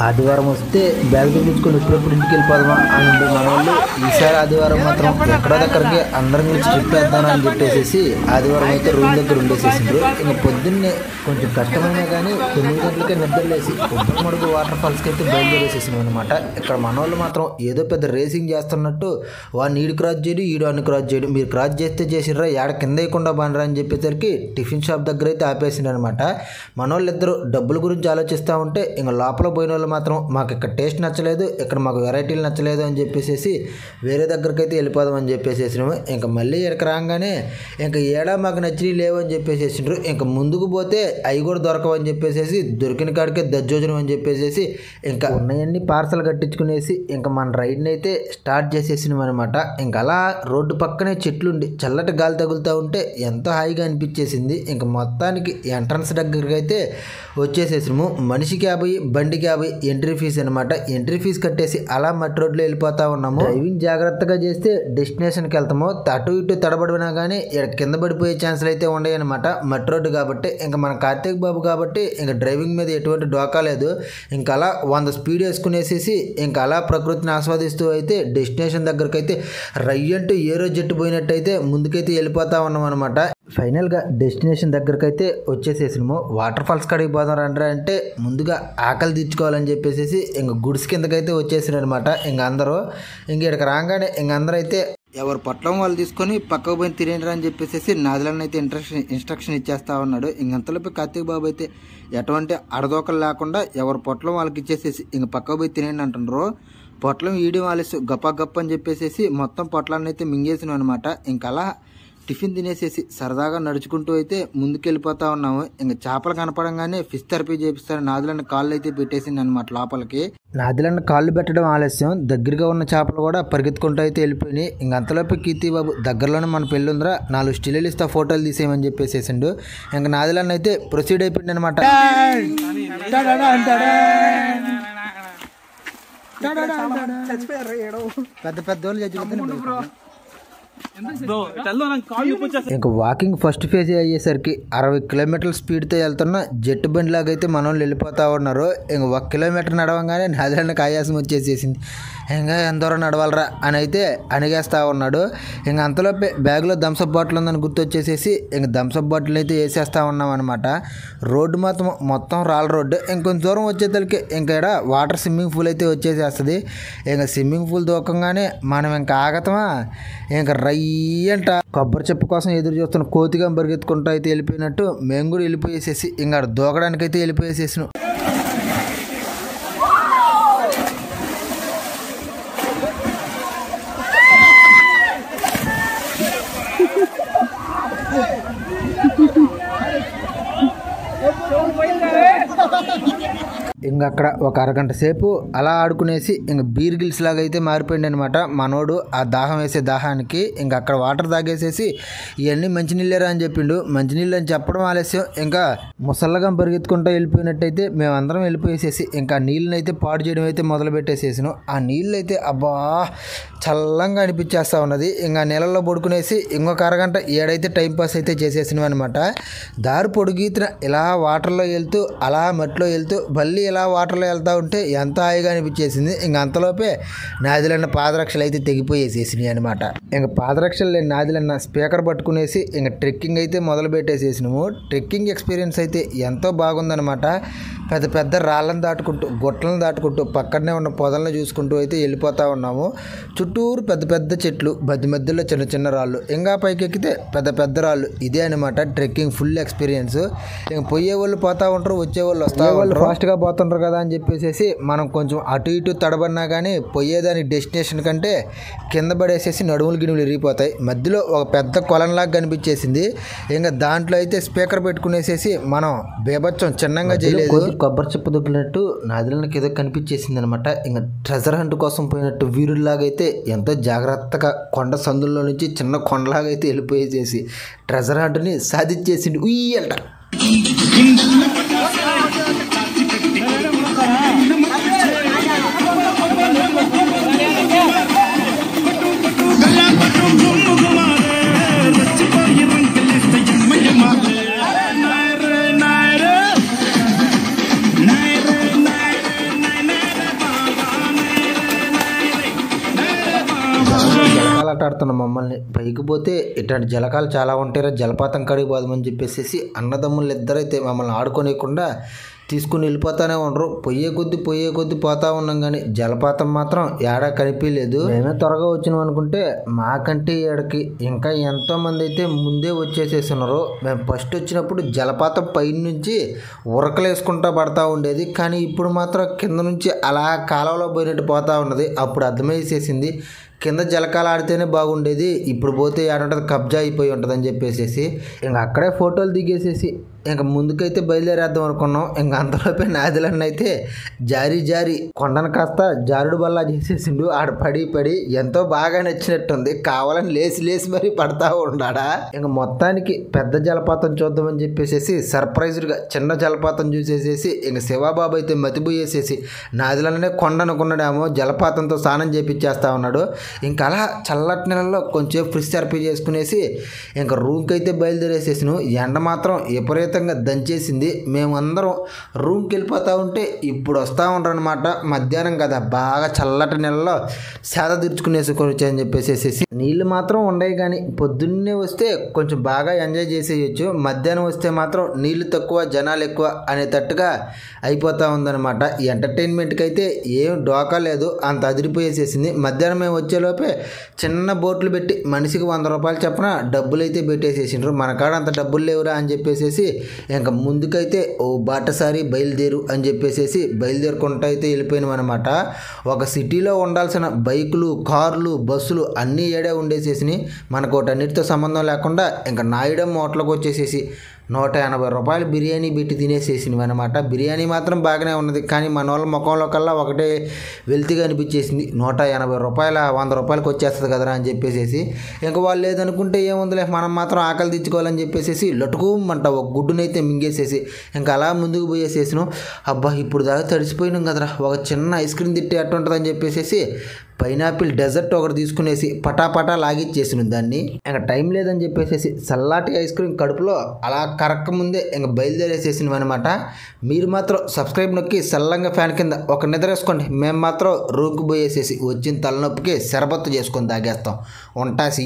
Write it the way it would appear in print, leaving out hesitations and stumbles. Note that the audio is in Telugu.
ఆదివారం వస్తే బ్యాగ్ తెప్పించుకొని ఎప్పుడెప్పుడు ఇంటికి వెళ్ళిపోదామా అని ఉండే మన వాళ్ళు ఈసారి ఆదివారం మాత్రం ఎక్కడో దగ్గరికి అందరం కలిసి ట్రిప్ వేద్దామని అని చెప్పేసి ఆదివారం అయితే రూమ్ దగ్గర ఉండేసేసిండ్రు. ఇంక పొద్దున్నే కొంచెం కష్టమైనా కానీ 9 గంటలకే నిద్రలేసి కొబ్బరిమడుగు వాటర్ ఫాల్స్కి అయితే బయలుదేరేసేసినాం అనమాట. ఇక్కడ మన వాళ్ళు మాత్రం ఏదో పెద్ద రేసింగ్ చేస్తున్నట్టు వాడిని ఈడు క్రాస్ చేయడు, ఈడు అన్ని క్రాస్ చేయడు, మీరు క్రాస్ చేస్తే చేసిర్రా, ఏడ కింద వేయకుండా బాండ్రా అని చెప్పేసరికి టిఫిన్ షాప్ దగ్గర అయితే ఆపేసిండు అనమాట. మన వాళ్ళు ఇద్దరు డబ్బుల గురించి ఆలోచిస్తూ ఉంటే ఇంక లోపల పోయిన వాళ్ళు మాత్రం మాకు ఇక్కడ టేస్ట్ నచ్చలేదు, ఇక్కడ మాకు వెరైటీలు నచ్చలేదు అని చెప్పేసి వేరే దగ్గరికి అయితే వెళ్ళిపోదాం అని చెప్పేసేసినాము. ఇంకా మళ్ళీ ఇక్కడికి రాగానే ఇంకా ఏడా మాకు నచ్చినవి లేవు అని చెప్పేసేసిండ్రు. ఇంకా ముందుకు పోతే అవి కూడా దొరకవని చెప్పేసి దొరికిన కాడికే దజ్జోజనం అని చెప్పేసి ఇంకా ఉన్నాయన్నీ పార్సల్ కట్టించుకునేసి ఇంకా మన రైడ్ని అయితే స్టార్ట్ చేసేసినాం అనమాట. ఇంకా అలా రోడ్డు పక్కనే చెట్లుండి చల్లటి గాలి తగులుతూ ఉంటే ఎంతో హాయిగా అనిపించేసింది. ఇంకా మొత్తానికి ఎంట్రన్స్ దగ్గరికి అయితే వచ్చేసేసినాము. మనిషికి 50, బండికి 50 ఎంట్రీ ఫీజు అనమాట. ఎంట్రీ ఫీజు కట్టేసి అలా మట్టి రోడ్లో వెళ్ళిపోతా ఉన్నాము. డ్రైవింగ్ జాగ్రత్తగా చేస్తే డెస్టినేషన్కి వెళ్తాము. అటు ఇటు తడబడినా కానీ కింద పడిపోయే ఛాన్సులు అయితే ఉన్నాయి అనమాట. మట్టి రోడ్డు కాబట్టి ఇంకా మన కార్తీక్ బాబు కాబట్టి ఇంకా డ్రైవింగ్ మీద ఎటువంటి డోకా లేదు. ఇంకా అలా 100 స్పీడ్ వేసుకునేసేసి ఇంకా అలా ప్రకృతిని ఆస్వాదిస్తూ అయితే డెస్టినేషన్ దగ్గరకు అయితే రయ్యంటూ ఏ రోజు జట్టు పోయినట్టయితే ముందుకైతే వెళ్ళిపోతా ఉన్నాం అనమాట. ఫైనల్గా డెస్టినేషన్ దగ్గరకు అయితే వచ్చేసేసినాము. వాటర్ ఫాల్స్ కాడికి పోదాం రండి అంటే ముందుగా ఆకలి తీర్చుకోవాలని చెప్పేసి ఇంక గుడిసి కిందకైతే వచ్చేసారు అనమాట. ఇంక అందరూ ఇక్కడికి రాగానే ఇంక అందరూ అయితే ఎవరు పొట్లం వాళ్ళు తీసుకొని పక్కకు పోయి తినేంటారు అని చెప్పేసి నాదులను అయితే ఇన్స్ట్రక్షన్ ఇచ్చేస్తా ఉన్నాడు. ఇంకంతలోపై కార్తీక్ బాబు అయితే ఎటువంటి అడదోకలు లేకుండా ఎవరు పొట్లం వాళ్ళకి ఇచ్చేసేసి ఇంక పక్కకు పోయి తినేయండి అంటున్నారు. పొట్లం ఈడి వాళ్ళేసి గొప్ప గొప్ప అని చెప్పేసి మొత్తం పొట్లాన్ని అయితే మింగేసినాం అనమాట. ఇంకా అలా టిఫిన్ తినేసేసి సరదాగా నడుచుకుంటూ అయితే ముందుకెళ్ళిపోతా ఉన్నాము. ఇంకా చేపలు కనపడంగానే ఫిష్ థెరపీ చేపిస్తారు. నాదులన్న కాళ్ళు అయితే పెట్టేసింది అనమాట లోపలికి. నాదులన్న కాళ్ళు పెట్టడం ఆలస్యం, దగ్గరగా ఉన్న చేపలు కూడా పరిగెత్తుకుంటూ అయితే వెళ్ళిపోయినాయి. ఇంక అంతలోపు కీర్తి బాబు దగ్గరలోనే మన పెళ్ళి ఉందిరా, 4 స్టిల్లు ఇస్తా ఫోటోలు తీసేయమని చెప్పేసేసిండు. ఇంకా నాదులన్న అయితే ప్రొసీడ్ అయిపోయింది అనమాట. పెద్ద పెద్ద వాళ్ళు చచ్చిపోతే ఇంకా వాకింగ్ ఫస్ట్ ఫేజ్ అయ్యేసరికి 60 కిలోమీటర్ల స్పీడ్తో వెళ్తున్న జెట్ బండి లాగా అయితే మన వాళ్ళు వెళ్ళిపోతా ఉన్నారు. ఇంక 1 కిలోమీటర్ నడవంగానే నాదిలన్నకి ఆయాసం వచ్చేసేసింది. ఇంకా ఎంత దూరం నడవాలరా అని అయితే అణిగేస్తా ఉన్నాడు. ఇంక అంతలోపే బ్యాగ్లో థమ్సప్ బాటిల్ ఉందని గుర్తొచ్చేసేసి ఇంక థమ్సప్ బాటిల్ అయితే వేసేస్తా ఉన్నాం అనమాట. రోడ్డు మొత్తం రాళ్ళ రోడ్డు. ఇంకొంచెం దూరం వచ్చేసరికి ఇంకా ఇక్కడ వాటర్ స్విమ్మింగ్ పూల్ అయితే వచ్చేసేస్తుంది. ఇంకా స్విమ్మింగ్ పూల్ దూకంగానే మనం ఇంకా ఆగతామా, ఇంకా రయ్యంట కొబ్బరి చెప్పు కోసం ఎదురు చూస్తున్న కోతిగా పరిగెత్తుకుంటూ అయితే వెళ్ళిపోయినట్టు మేము కూడా వెళ్ళిపోయేసేసి ఇంకా దూకడానికి అయితే వెళ్ళిపోయేసేసినాం. ఇంక అక్కడ ఒక అరగంట సేపు అలా ఆడుకునేసి ఇంక బీర్ గిల్స్ లాగా అయితే మారిపోయింది అనమాట మనోడు. ఆ దాహం వేసే దాహానికి ఇంక అక్కడ వాటర్ తాగేసేసి ఇవన్నీ మంచినీళ్ళేరా అని చెప్పిండు. మంచినీళ్ళు అని చెప్పడం ఆలస్యం, ఇంకా ముసల్లగా పరిగెత్తుకుంటూ వెళ్ళిపోయినట్టయితే మేమందరం వెళ్ళిపోయేసేసి ఇంకా నీళ్ళని అయితే పాడు చేయడం అయితే మొదలు పెట్టేసేసాను. ఆ నీళ్ళు అయితే అబ్బా చల్లంగా అనిపించేస్తూ ఉన్నది. ఇంకా నీళ్ళల్లో పడుకునేసి ఇంకొక అరగంట ఏడైతే టైంపాస్ అయితే చేసేసినాం అనమాట. దారి పొడుగీతిన ఇలా వాటర్లో వెళ్తూ అలా మట్టిలో వెళ్తూ మళ్ళీ ఇలా వాటర్లో వెళ్తూ ఉంటే ఎంత హాయిగా అనిపించేసింది. ఇంక అంతలోపే నాదిలన్న పాదరక్షలు అయితే తెగిపోయేసేసినాయి అనమాట. ఇంక పాదరక్షలు లేని నాదిలన్న స్పీకర్ పట్టుకునేసి ఇంక ట్రెక్కింగ్ అయితే మొదలు పెట్టేసేసినాము. ట్రెక్కింగ్ ఎక్స్పీరియన్స్ అయితే ఎంతో బాగుందనమాట. పెద్ద పెద్ద రాళ్ళను దాటుకుంటూ గుట్టలను దాటుకుంటూ పక్కనే ఉన్న పొదలను చూసుకుంటూ అయితే వెళ్ళిపోతూ ఉన్నాము. చుట్టూరు పెద్ద పెద్ద చెట్లు, మధ్యలో చిన్న చిన్న రాళ్ళు, ఇంకా పైకి ఎక్కితే పెద్ద పెద్ద రాళ్ళు. ఇదే అనమాట ట్రెక్కింగ్ ఫుల్ ఎక్స్పీరియన్స్. ఇంక పోయే వాళ్ళు పోతూ ఉంటారు, వచ్చే వాళ్ళు వస్తూ వాళ్ళు ఫాస్ట్గా పోతుంటారు కదా అని చెప్పేసి మనం కొంచెం అటు ఇటు తడబడినా కానీ పోయేదాని డెస్టినేషన్ కంటే కింద పడేసేసి నడుములు గిడుములు ఇరిగిపోతాయి. మధ్యలో ఒక పెద్ద కొలంలాగా కనిపించేసింది. ఇంకా దాంట్లో అయితే స్పీకర్ పెట్టుకునేసేసి మనం బేబచ్చం చిన్నంగా చేయలేదు. కొబ్బరి చెప్పు దొక్కినట్టు నాదిలకి ఏదో కనిపించేసింది అనమాట. ఇంకా ట్రెజర్ హంట్ కోసం పోయినట్టు వీరుల్లాగా అయితే ఎంతో జాగ్రత్తగా కొండ సందుల్లో నుంచి చిన్న కొండలాగా అయితే వెళ్ళిపోయేసేసి ట్రెజర్ హంట్ని సాధించేసింది. ఉయ్యల్ట రెచ్చగొట్టాలట ఆడుతున్న మమ్మల్ని. పైకి పోతే ఇట్లాంటి జలకాలు చాలా ఉంటాయి, జలపాతం కాడికి పోదామని చెప్పేసి అన్నదమ్ములు ఇద్దరైతే మమ్మల్ని ఆడుకోనియకుండా తీసుకుని వెళ్ళిపోతానే ఉండరు. పొయ్యే కొద్ది పోతా ఉన్నాం, కానీ జలపాతం మాత్రం ఏడా కనిపించలేదు. మేమే త్వరగా వచ్చినాం అనుకుంటే మాకంటే ఏడకి ఇంకా ఎంతోమంది అయితే ముందే వచ్చేసేస్తున్నారు. మేము ఫస్ట్ వచ్చినప్పుడు జలపాతం పైన నుంచి ఉరకలు వేసుకుంటా పడతా ఉండేది, కానీ ఇప్పుడు మాత్రం కింద నుంచి అలా కాలువలో పోయినట్టు పోతా ఉన్నది. అప్పుడు అర్థమైసేసింది కింద జలకాలు ఆడితేనే బాగుండేది, ఇప్పుడు పోతే ఏడంటది కబ్జా అయిపోయి ఉంటుంది అని చెప్పేసి ఇంకా అక్కడే ఫోటోలు దిగేసేసి ఇంకా ముందుకైతే బయలుదేరేద్దాం అనుకున్నాం. ఇంకా అంతలోపే నాదిలన్న అయితే జారి కొండను కాస్త జారుడు బల్లా చేసేసిండు. ఆడ పడి ఎంతో బాగా నచ్చినట్టుంది, కావాలని లేసి మరీ పడతా ఉన్నాడా. ఇంకా మొత్తానికి పెద్ద జలపాతం చూద్దామని చెప్పేసి సర్ప్రైజ్డ్గా చిన్న జలపాతం చూసేసేసి ఇంక శివబాబు అయితే మతిపోయేసేసి నాదిలనే కొండ అనుకున్నాడేమో జలపాతంతో స్నానం చేపించేస్తా ఉన్నాడు. ఇంకా అలా చల్లటి నెలలో కొంచెం ఫ్రిష్ థెరపీ చేసుకునేసి ఇంకా రూమ్కి అయితే బయలుదేరేసేసాను. ఎండ మాత్రం విపరీతంగా దంచేసింది. మేమందరం రూమ్కి వెళ్ళిపోతూ ఉంటే ఇప్పుడు వస్తూ ఉంటారు అనమాట. మధ్యాహ్నం కదా, బాగా చల్లటి నెలలో సేద తీర్చుకునేసుకోవచ్చు అని చెప్పేసి నీళ్ళు మాత్రం ఉండవు, కానీ పొద్దున్నే వస్తే కొంచెం బాగా ఎంజాయ్ చేసేయచ్చు. మధ్యాహ్నం వస్తే మాత్రం నీళ్ళు తక్కువ జనాలు ఎక్కువ అనేటట్టుగా అయిపోతూ ఉందన్నమాట. ఈ ఎంటర్టైన్మెంట్కి అయితే ఏం డోకా లేదు, అంత అదిరిపోయేసేసింది. మధ్యాహ్నం మేము వచ్చేలోపే చిన్న బోట్లు పెట్టి మనిషికి 100 రూపాయలు చెప్పిన డబ్బులు అయితే పెట్టేసేసిండ్రు. మన కాడ అంత డబ్బులు లేవురా అని చెప్పేసి ఇంకా ముందుకైతే ఓ బాటసారి బయలుదేరు అని చెప్పేసి బయలుదేరుకుంటూ అయితే వెళ్ళిపోయినాం అనమాట. ఒక సిటీలో ఉండాల్సిన బైకులు, కార్లు, బస్సులు అన్నీ ఏడే ఉండేసేసినాయి. మనకు వాటన్నిటితో సంబంధం లేకుండా ఇంకా నాయుడం హోటల్కి వచ్చేసేసి 180 రూపాయలు బిర్యానీ పెట్టి తినేసేసినవి అనమాట. బిర్యానీ మాత్రం బాగానే ఉన్నది, కానీ మన వాళ్ళ ముఖంలో కల్లా ఒకటే వెల్తిగా అనిపించేసింది. 180 రూపాయల 100 రూపాయలకి వచ్చేస్తుంది కదరా అని చెప్పేసి ఇంకా వాళ్ళు లేదనుకుంటే ఏముందిలే, మనం మాత్రం ఆకలి తెచ్చుకోవాలని చెప్పేసి లటుకుమంట ఒక గుడ్డునైతే మింగేసేసి ఇంకా అలా ముందుకు పోయేసేసినాం. అబ్బా ఇప్పుడు దాకా తడిసిపోయినాం కదరా, ఒక చిన్న ఐస్ క్రీమ్ తిట్టి ఎట్టు ఉంటుందని చెప్పేసి పైనాపిల్ డెజర్ట్ ఒకటి తీసుకునేసి పటాపటా లాగిచ్చేసిన దాన్ని. ఇంకా టైం లేదని చెప్పేసి చల్లాటి ఐస్ క్రీమ్ కడుపులో అలా కరక్క ముందే ఇంకా బయలుదేరేసేసినవి అనమాట. మీరు మాత్రం సబ్స్క్రైబ్ నొక్కి చల్లంగా ఫ్యాన్ కింద ఒక నిద్ర వేసుకోండి. మేము మాత్రం రూమ్కి పోయేసేసి వచ్చిన తలనొప్పికి శరబత్తు చేసుకొని తాగేస్తాం. ఉంటాసి.